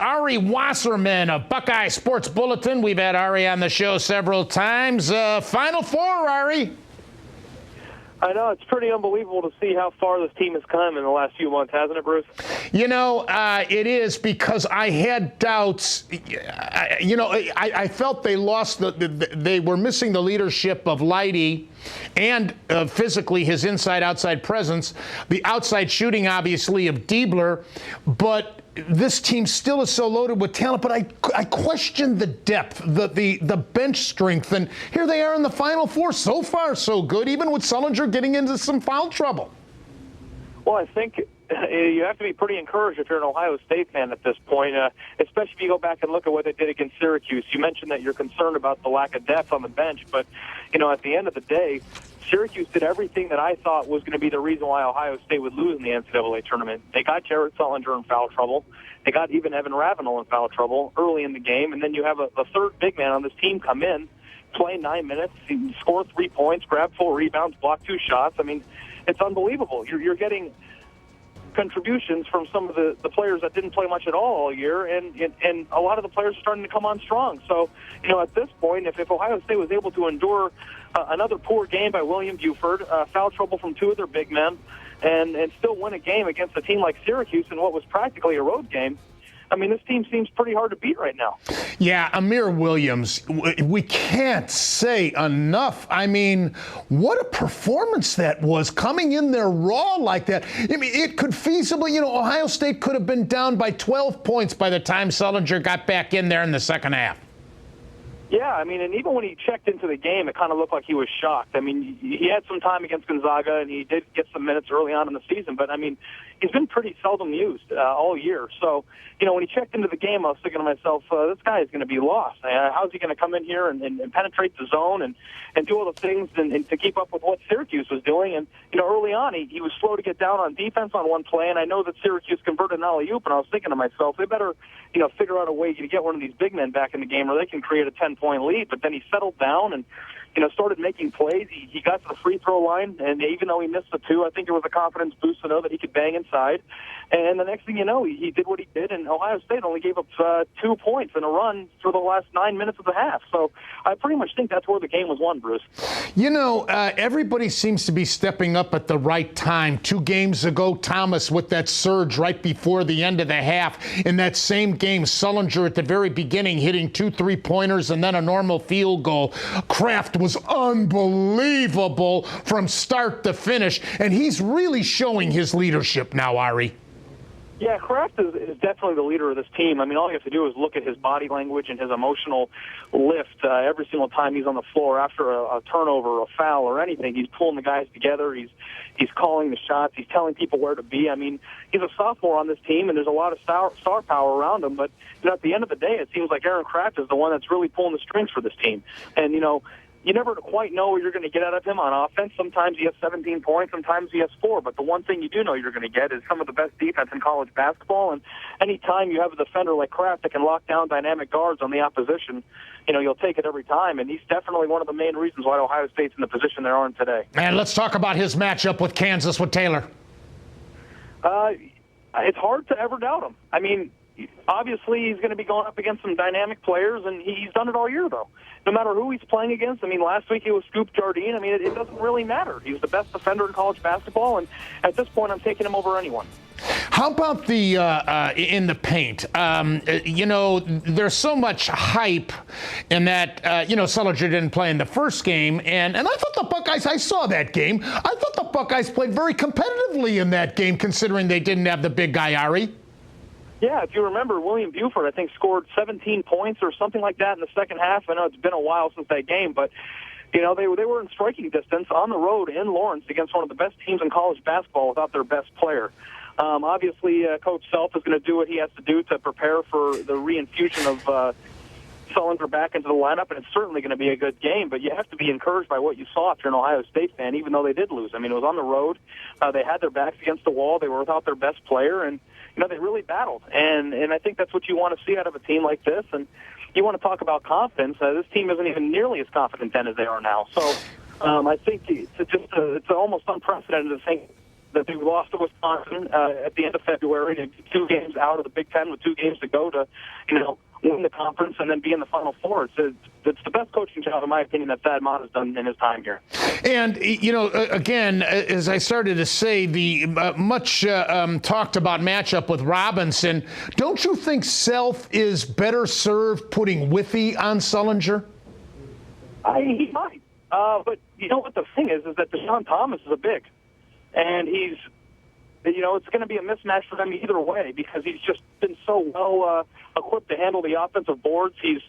Ari Wasserman of Buckeye Sports Bulletin. We've had Ari on the show several times. Final Four, Ari. I know. It's pretty unbelievable to see how far this team has come in the last few months, hasn't it, Bruce? You know, it is, because I had doubts. I felt they lost. They were missing the leadership of Lighty and physically his inside-outside presence. The outside shooting, obviously, of Diebler. But this team still is so loaded with talent, but I question the depth, the bench strength, and here they are in the Final Four. So far, so good, even with Sullinger getting into some foul trouble. Well, I think you have to be pretty encouraged if you're an Ohio State fan at this point, especially if you go back and look at what they did against Syracuse. You mentioned that you're concerned about the lack of depth on the bench, but, at the end of the day, Syracuse did everything that I thought was going to be the reason why Ohio State would lose in the NCAA tournament. They got Jared Sullinger in foul trouble. They got even Evan Ravenel in foul trouble early in the game, and then you have a third big man on this team come in, play 9 minutes, score 3 points, grab 4 rebounds, block 2 shots. I mean, it's unbelievable. You're getting contributions from some of the players that didn't play much at all year, and a lot of the players are starting to come on strong. So, at this point, if Ohio State was able to endure another poor game by William Buford, foul trouble from 2 of their big men, and still win a game against a team like Syracuse in what was practically a road game, I mean, this team seems pretty hard to beat right now. Yeah, Amir Williams, we can't say enough. I mean, what a performance that was, coming in there raw like that. I mean, it could feasibly, Ohio State could have been down by 12 points by the time Sullinger got back in there in the second half. Yeah, I mean, and even when he checked into the game, it kind of looked like he was shocked. I mean, he had some time against Gonzaga, and he did get some minutes early on in the season, but, I mean, he's been pretty seldom used all year. So, when he checked into the game, I was thinking to myself, this guy is going to be lost. How's he going to come in here and penetrate the zone and do all the things and to keep up with what Syracuse was doing? And, early on, he was slow to get down on defense on one play, and I know that Syracuse converted an alley-oop, and I was thinking to myself, they better, figure out a way to get one of these big men back in the game, or they can create a 10-point lead. But then he settled down and, started making plays. He got to the free throw line, and even though he missed the 2, I think it was a confidence boost to know that he could bang inside. And the next thing you know, he did what he did, and Ohio State only gave up 2 points in a run for the last 9 minutes of the half. So I pretty much think that's where the game was won, Bruce. Everybody seems to be stepping up at the right time. 2 games ago, Thomas with that surge right before the end of the half. In that same game, Sullinger at the very beginning hitting 2 3-pointers and then a normal field goal. Kraft was unbelievable from start to finish, and he's really showing his leadership now, Ari. Yeah, Kraft is definitely the leader of this team. I mean, all you have to do is look at his body language and his emotional lift every single time he's on the floor after a turnover, or a foul, or anything. He's pulling the guys together. He's calling the shots. He's telling people where to be. I mean, he's a sophomore on this team, and there's a lot of star power around him. But at the end of the day, it seems like Aaron Kraft is the one that's really pulling the strings for this team. And, you never quite know what you're going to get out of him on offense. Sometimes he has 17 points, sometimes he has 4. But the one thing you do know you're going to get is some of the best defense in college basketball. And any time you have a defender like Kraft that can lock down dynamic guards on the opposition, you'll take it every time. And he's definitely one of the main reasons why Ohio State's in the position they're in today. And let's talk about his matchup with Kansas with Taylor. It's hard to ever doubt him. I mean, obviously, he's going to be going up against some dynamic players, and he's done it all year, though. No matter who he's playing against. I mean, last week he was Scoop Jardine. I mean, it doesn't really matter. He's the best defender in college basketball, and at this point, I'm taking him over anyone. How about the in the paint? There's so much hype in that, Sullinger didn't play in the first game, and I thought the Buckeyes, I saw that game, I thought the Buckeyes played very competitively in that game, considering they didn't have the big guy, Ari. Yeah, if you remember, William Buford, I think, scored 17 points or something like that in the second half. I know it's been a while since that game, but, they were in striking distance on the road in Lawrence against one of the best teams in college basketball without their best player. Obviously, Coach Self is going to do what he has to do to prepare for the reinfusion of Sullinger back into the lineup, and it's certainly going to be a good game, but you have to be encouraged by what you saw if you're an Ohio State fan, even though they did lose. I mean, it was on the road. They had their backs against the wall. They were without their best player, and they really battled. And I think that's what you want to see out of a team like this. And you want to talk about confidence. This team isn't even nearly as confident then as they are now. So I think it's almost unprecedented to think that they lost to Wisconsin at the end of February, and 2 games out of the Big Ten with 2 games to go to, win the conference and then be in the Final Four. It's the best coaching job, in my opinion, that Thad Matta has done in his time here. And, again, as I started to say, the much talked about matchup with Robinson, don't you think Self is better served putting Withey on Sullinger? He might. But you know what the thing is that Deshaun Thomas is a big. And it's going to be a mismatch for them either way because he's just been so well equipped to handle the offensive boards. He's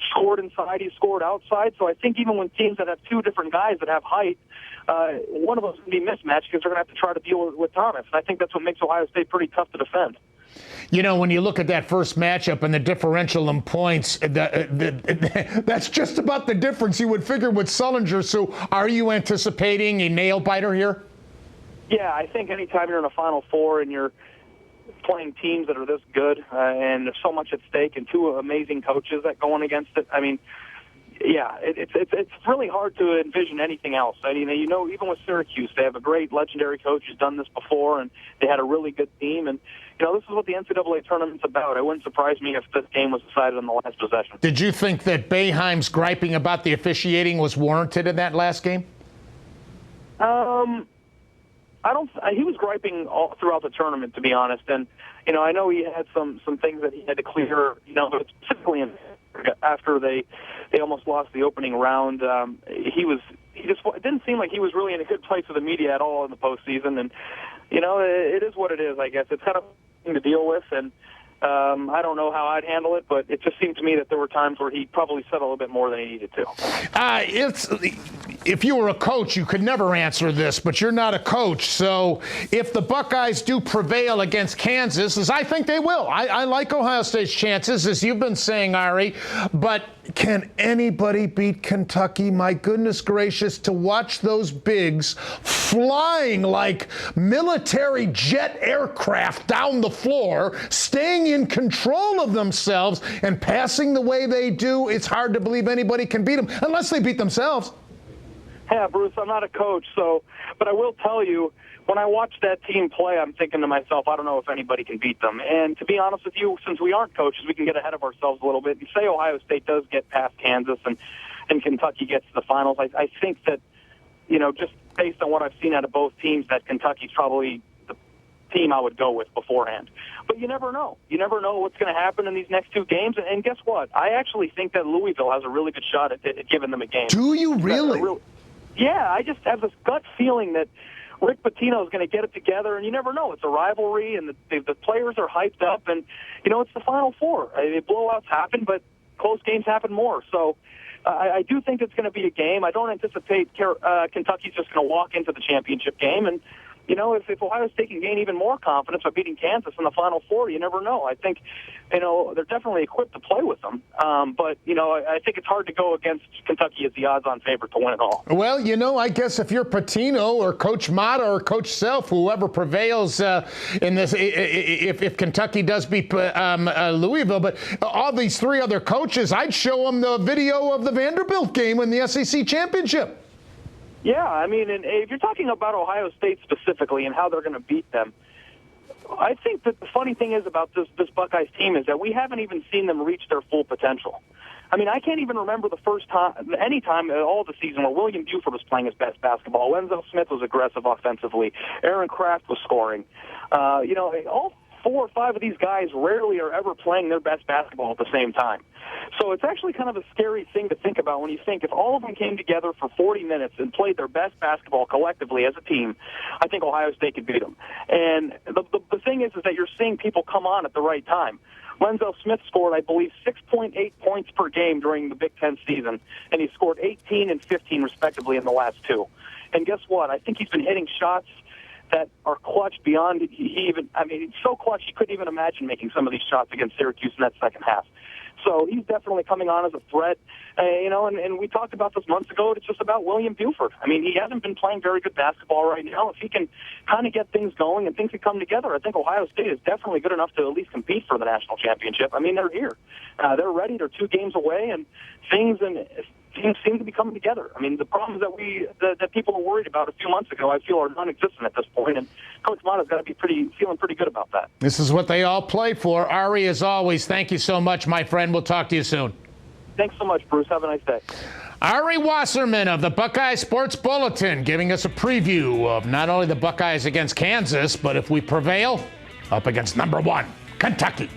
scored inside, he's scored outside. So I think even when teams that have 2 different guys that have height, one of them's going to be mismatched because they're going to have to try to deal with Thomas. And I think that's what makes Ohio State pretty tough to defend. When you look at that first matchup and the differential in points, that's just about the difference you would figure with Sullinger. So are you anticipating a nail-biter here? Yeah, I think anytime you're in a Final Four and you're playing teams that are this good and there's so much at stake and 2 amazing coaches that go in against it, I mean, yeah, it's really hard to envision anything else. I mean, even with Syracuse, they have a great legendary coach who's done this before, and they had a really good team. And, this is what the NCAA tournament's about. It wouldn't surprise me if this game was decided on the last possession. Did you think that Boeheim's griping about the officiating was warranted in that last game? He was griping all throughout the tournament, to be honest. And, I know he had some things that he had to clear, specifically after they almost lost the opening round. It didn't seem like he was really in a good place with the media at all in the postseason. And, it is what it is, I guess. It's kind of a thing to deal with. And I don't know how I'd handle it, but it just seemed to me that there were times where he probably said a little bit more than he needed to. If you were a coach, you could never answer this, but you're not a coach. So if the Buckeyes do prevail against Kansas, as I think they will, I like Ohio State's chances, as you've been saying, Ari, but can anybody beat Kentucky? My goodness gracious, to watch those bigs flying like military jet aircraft down the floor, staying in control of themselves and passing the way they do, it's hard to believe anybody can beat them unless they beat themselves. Yeah, Bruce, I'm not a coach, but I will tell you, when I watch that team play, I'm thinking to myself, I don't know if anybody can beat them. And to be honest with you, since we aren't coaches, we can get ahead of ourselves a little bit. You say Ohio State does get past Kansas and Kentucky gets to the finals. I think that, just based on what I've seen out of both teams, that Kentucky's probably the team I would go with beforehand. But you never know. You never know what's going to happen in these next 2 games. And guess what? I actually think that Louisville has a really good shot at giving them a game. Do you really? Yeah, I just have this gut feeling that Rick Pitino is going to get it together, and you never know. It's a rivalry, and the players are hyped up, and, it's the Final Four. Blowouts happen, but close games happen more. So I do think it's going to be a game. I don't anticipate Kentucky's just going to walk into the championship game, and, if Ohio State can gain even more confidence by beating Kansas in the Final Four, you never know. I think, they're definitely equipped to play with them. But, I think it's hard to go against Kentucky as the odds-on favorite to win it all. Well, I guess if you're Pitino or Coach Matta or Coach Self, whoever prevails in this, if Kentucky does beat Louisville, but all these 3 other coaches, I'd show them the video of the Vanderbilt game in the SEC championship. Yeah, I mean, and if you're talking about Ohio State specifically and how they're going to beat them, I think that the funny thing is about this Buckeyes team is that we haven't even seen them reach their full potential. I mean, I can't even remember the first time, any time at all the season where William Buford was playing his best basketball. Wenzel Smith was aggressive offensively. Aaron Kraft was scoring. All 4 or 5 of these guys rarely are ever playing their best basketball at the same time. So it's actually kind of a scary thing to think about when you think if all of them came together for 40 minutes and played their best basketball collectively as a team, I think Ohio State could beat them. And the thing is that you're seeing people come on at the right time. Wenzel Smith scored, I believe, 6.8 points per game during the Big Ten season, and he scored 18 and 15 respectively in the last 2. And guess what? I think he's been hitting shots that are clutch beyond it's so clutch he couldn't even imagine making some of these shots against Syracuse in that second half. So he's definitely coming on as a threat, and we talked about this months ago. It's just about William Buford. I mean, he hasn't been playing very good basketball right now. If he can kind of get things going and things can come together, I think Ohio State is definitely good enough to at least compete for the national championship. I mean, they're here. They're ready. They're 2 games away, and things teams seem to be coming together. I mean, the problems that people were worried about a few months ago, I feel are non-existent at this point, and Coach Mata's got to be feeling pretty good about that. This is what they all play for. Ari, as always, thank you so much, my friend. We'll talk to you soon. Thanks so much, Bruce. Have a nice day. Ari Wasserman of the Buckeye Sports Bulletin giving us a preview of not only the Buckeyes against Kansas, but if we prevail, up against number 1, Kentucky.